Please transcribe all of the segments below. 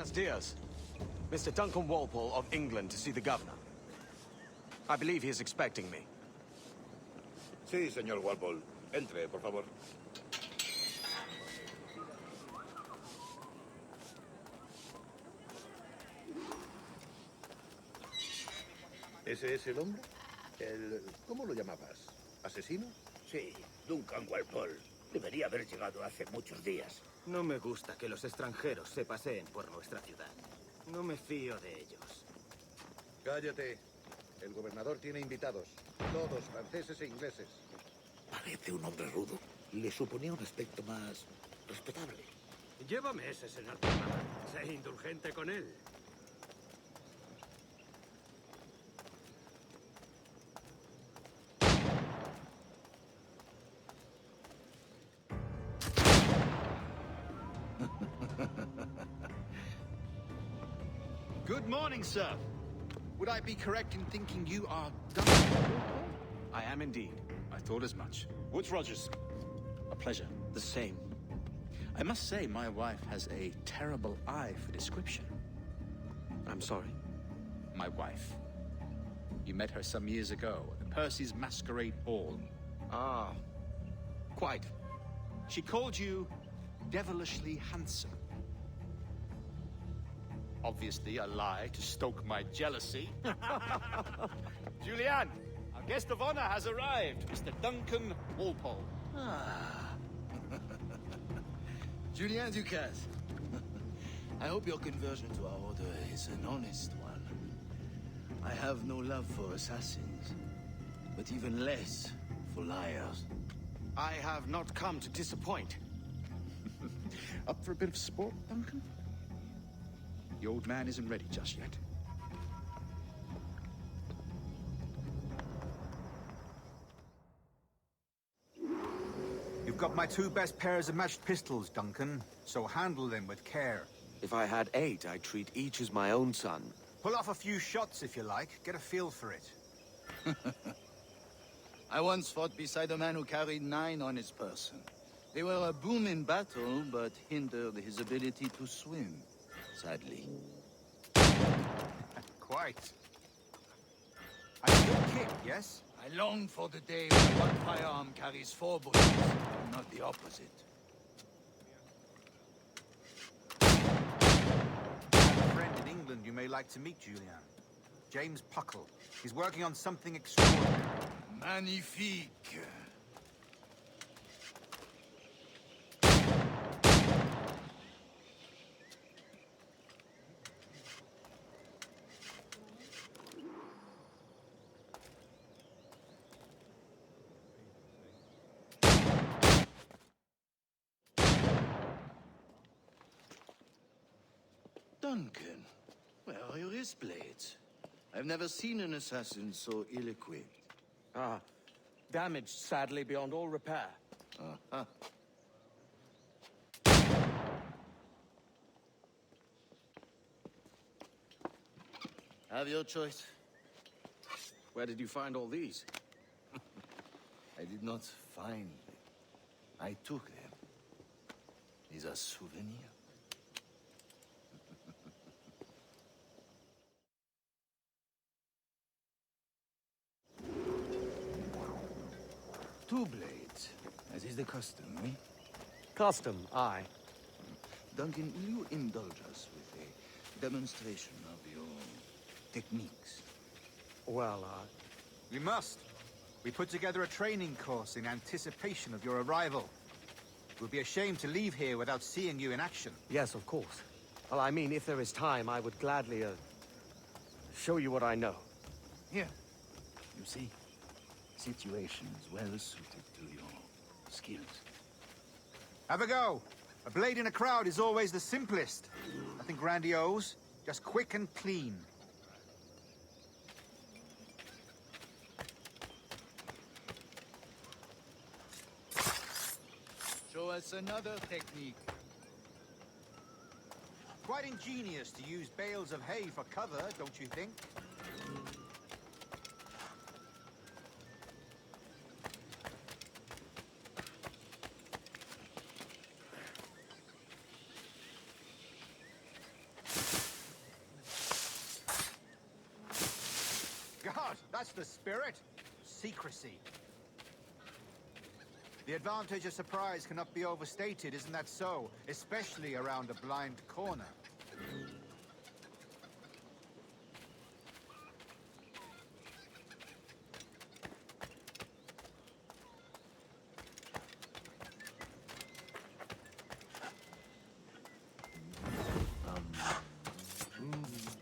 Buenos dias. Mr. Duncan Walpole of England to see the governor. I believe he is expecting me. Sí, señor Walpole. Entre, por favor. ¿Ese es el hombre? ¿Cómo lo llamabas? ¿Asesino? Sí, Duncan Walpole. Debería haber llegado hace muchos días. No me gusta que los extranjeros se paseen por nuestra ciudad. No me fío de ellos. Cállate. El gobernador tiene invitados. Todos franceses e ingleses. Parece un hombre rudo. Le suponía un aspecto más respetable. Llévame ese señor. Sé indulgente con él. Good morning, sir. Would I be correct in thinking you are Duncan? I am indeed. I thought as much. Woods Rogers. A pleasure. The same. I must say, my wife has a terrible eye for description. I'm sorry. My wife. You met her some years ago at the Percy's Masquerade Ball. Ah, quite. She called you devilishly handsome. Obviously a lie to stoke my jealousy. Julianne, our guest of honor has arrived, Mr. Duncan Walpole. Ah. Julien Ducasse. I hope your conversion to our order is an honest one. I have no love for assassins, but even less for liars. I have not come to disappoint. Up for a bit of sport, Duncan? The old man isn't ready just yet. You've got my two best pairs of matched pistols, Duncan, so handle them with care. If I had 8, I'd treat each as my own son. Pull off a few shots if you like, get a feel for it. I once fought beside a man who carried 9 on his person. They were a boon in battle, but hindered his ability to swim, sadly. Quite. A good kick, yes? I long for the day when one firearm carries 4 bullets, and not the opposite. I have a friend in England you may like to meet, Julian. James Puckle. He's working on something extraordinary. Magnifique. Duncan, where are your wrist blades? I've never seen an assassin so ill-equipped. Ah, damaged sadly beyond all repair. Uh-huh. Have your choice. Where did you find all these? I did not find them. I took them. These are souvenirs. Two blades, as is the custom, eh? Custom, aye. Duncan, will you indulge us with a demonstration of your techniques? Well, We must. We put together a training course in anticipation of your arrival. It would be a shame to leave here without seeing you in action. yes, of course. Well, I mean, if there is time, I would gladly, show you what I know. Here. You see, situation is well suited to your skills. Have a go. A blade in a crowd is always the simplest. Nothing grandiose, just quick and clean. Show us another technique. Quite ingenious to use bales of hay for cover, don't you think? That's the spirit. Secrecy. The advantage of surprise cannot be overstated, isn't that so? Especially around a blind corner.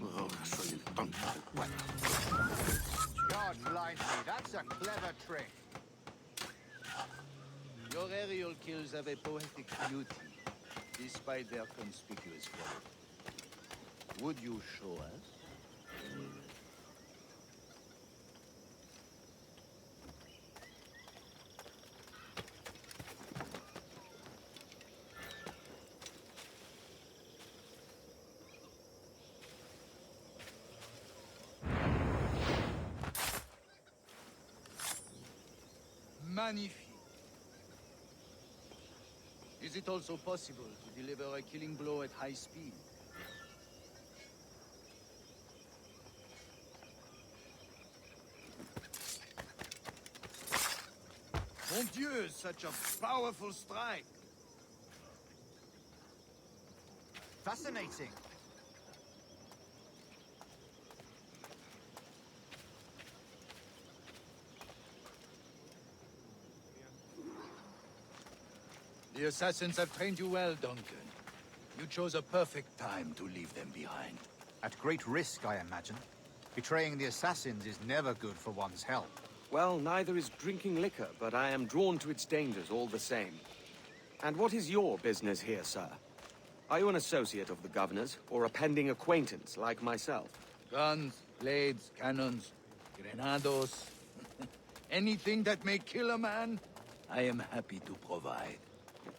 Ahora soy el tonto del pueblo. God blind me, that's a clever trick. Your aerial kills have a poetic beauty, despite their conspicuous quality. Would you show us? Magnifique. Is it also possible to deliver a killing blow at high speed? Mon Dieu, such a powerful strike! Fascinating. The assassins have trained you well, Duncan. You chose a perfect time to leave them behind. At great risk, I imagine. Betraying the assassins is never good for one's health. Well, neither is drinking liquor, but I am drawn to its dangers all the same. And what is your business here, sir? Are you an associate of the governor's, or a pending acquaintance like myself? Guns, blades, cannons, grenados. Anything that may kill a man, I am happy to provide.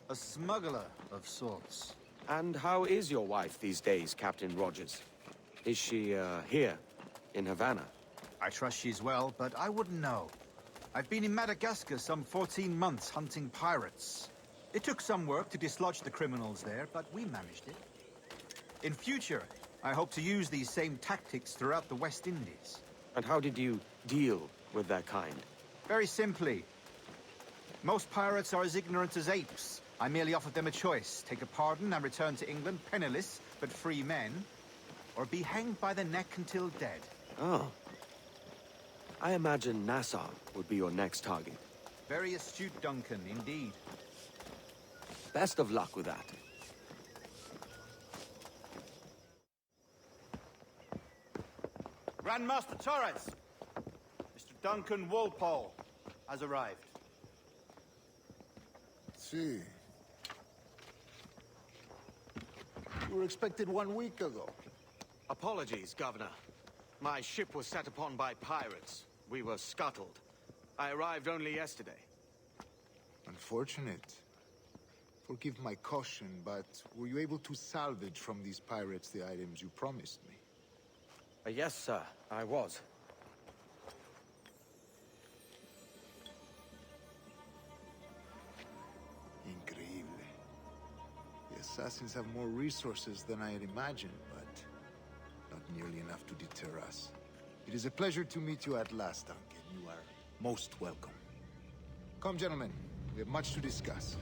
A smuggler of sorts. And how is your wife these days, Captain Rogers? Is she, here, in Havana? I trust she's well, but I wouldn't know. I've been in Madagascar some 14 months hunting pirates. It took some work to dislodge the criminals there, but we managed it. In future, I hope to use these same tactics throughout the West Indies. And how did you deal with their kind? Very simply. Most pirates are as ignorant as apes. I merely offered them a choice. Take a pardon and return to England penniless, but free men. Or be hanged by the neck until dead. Oh. I imagine Nassau would be your next target. Very astute, Duncan, indeed. Best of luck with that. Grandmaster Torres! Mr. Duncan Walpole has arrived. See. You were expected 1 week ago. Apologies, Governor. My ship was set upon by pirates. We were scuttled. I arrived only yesterday. Unfortunate. Forgive my caution, but were you able to salvage from these pirates the items you promised me? Yes, sir, I was. Increíble. The assassins have more resources than I had imagined, but not nearly enough to deter us. It is a pleasure to meet you at last, Duncan. You are most welcome. Come, gentlemen. We have much to discuss.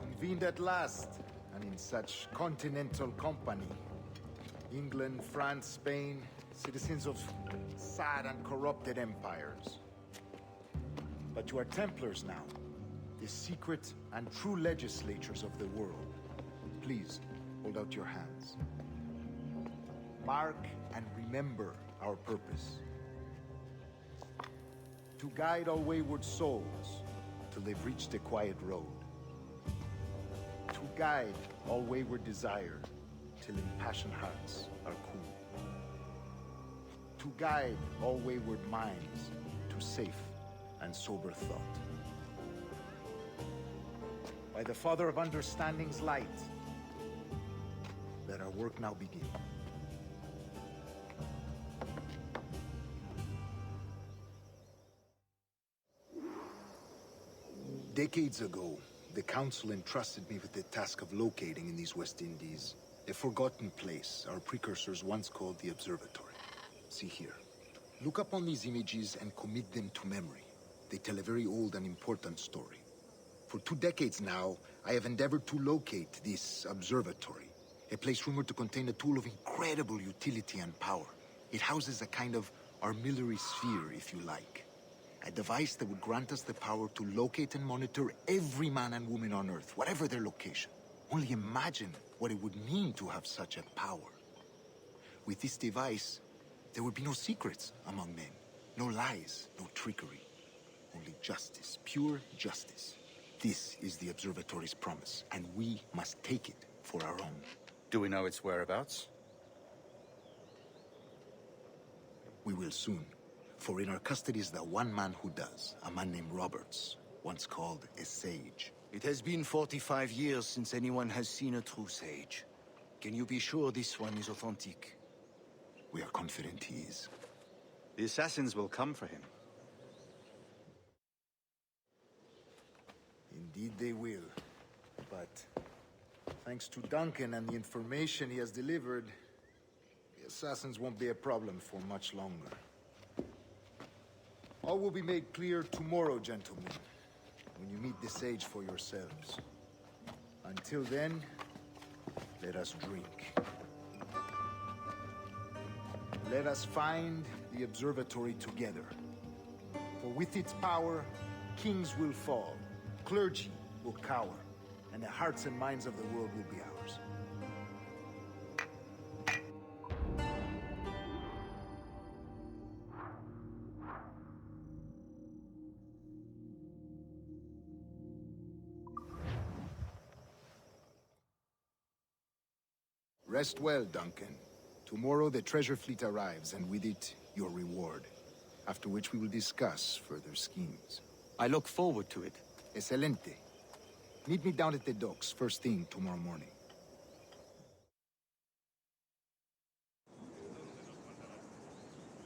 Convened at last, and in such continental company. England, France, Spain, citizens of sad and corrupted empires. But you are Templars now, the secret and true legislators of the world. Please, hold out your hands. Mark and remember our purpose. To guide all wayward souls till they've reached the quiet road. To guide all wayward desire till impassioned hearts are cool. To guide all wayward minds to safe and sober thought. By the Father of Understanding's light, let our work now begin. Decades ago, the Council entrusted me with the task of locating in these West Indies a forgotten place our precursors once called the Observatory. See here. Look up on these images and commit them to memory. They tell a very old and important story. For 2 decades now, I have endeavored to locate this observatory, a place rumored to contain a tool of incredible utility and power. It houses a kind of armillary sphere, if you like. A device that would grant us the power to locate and monitor every man and woman on Earth, whatever their location. Only imagine what it would mean to have such a power. With this device, there would be no secrets among men, no lies, no trickery. Only justice, pure justice. This is the observatory's promise, and we must take it for our own. Do we know its whereabouts? We will soon. For in our custody is the one man who does, a man named Roberts, once called a sage. It has been 45 years since anyone has seen a true sage. Can you be sure this one is authentic? We are confident he is. The assassins will come for him. Indeed they will. But thanks to Duncan and the information he has delivered, the assassins won't be a problem for much longer. All will be made clear tomorrow, gentlemen, when you meet the sage for yourselves. Until then, let us drink. Let us find the observatory together. For with its power, kings will fall, clergy will cower, and the hearts and minds of the world will be ours. Rest well, Duncan. Tomorrow the treasure fleet arrives, and with it, your reward. After which we will discuss further schemes. I look forward to it. Excelente. Meet me down at the docks first thing tomorrow morning.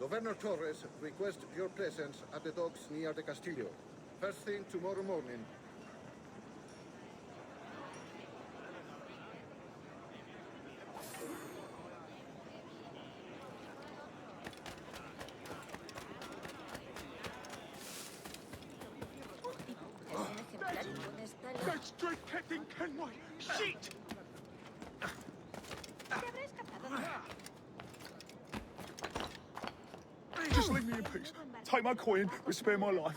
Governor Torres requests your presence at the docks near the Castillo. First thing tomorrow morning. That's straight Captain Kenway! Shit! Just leave me in peace. Take my coin, but spare my life.